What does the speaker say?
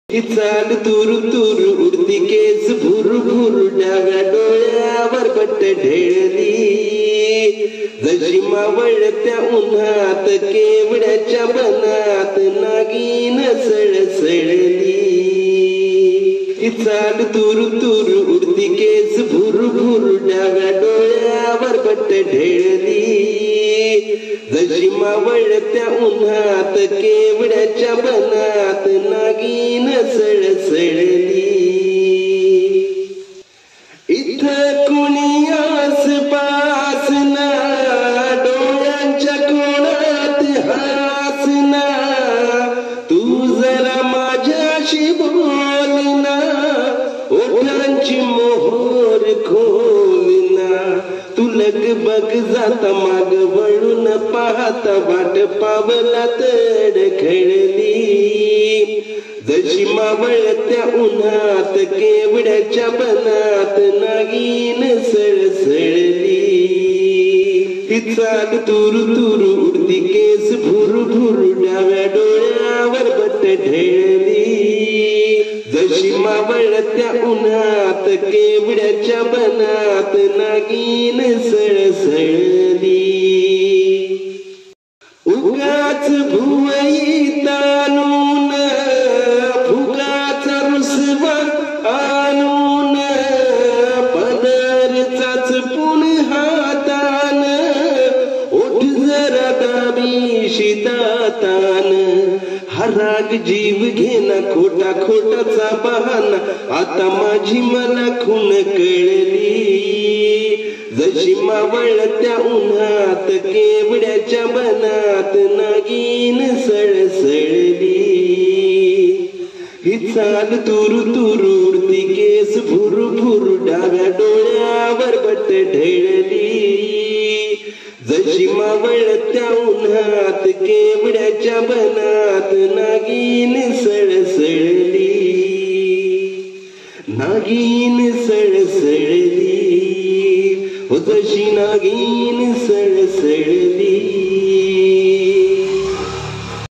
ही चाल तुरु तुरु उडती केस भुरु भुरु डाव्या डोळ्यावर बट ढेळली जशी मावळत्या उन्हात केवड्याच्या बनात नागिन सळसळली ही चाल तुरु तुरु उडती केस भुरु भुरु डाव्या डोळ्यावर बट ढेळली जशी मावळत्या उन्हात केवड्याच्या बनात नागिन सळसळली इथं कुणी आसपास ना डोळ्यांच्या कोणात हासना तू जरा माझ्याशी बोल ना ओठांची मोहर खोलना तू लग बग जाता माग वळून पाहता वाट पावलात अडखळली जशी मावळत्या उन्हात केवड्याच्या बनात नागिन सळसळली ही चाल तुरु तुरु उडती केस भुरु भुरु डाव्या डोळ्यावर बट ढेळली जशी मावळत्या उन्हात केवड्याच्या बनात नागिन सळसळली उगाच भुवई ताणून फुगाचा रुसवा आणून पदरचाच पुण हातान ओठ जरा दाबीशी दातान हा राग जीव घेना खोटा खोटाचा बहाना आता माझी मला खून कळली जशी मावळत्या उन्हात केवड्याच्या बनात नागिन सळसळली ही चाल तुरु तुरु उडती केस भुरु भुरु डाव्या डोळ्यावर बट ढेळली जशी मावळत्या उन्हात केवड्याच्या बनात नागिन सळसळली नागिन सळसळली हो जशी नागिन सळसळली।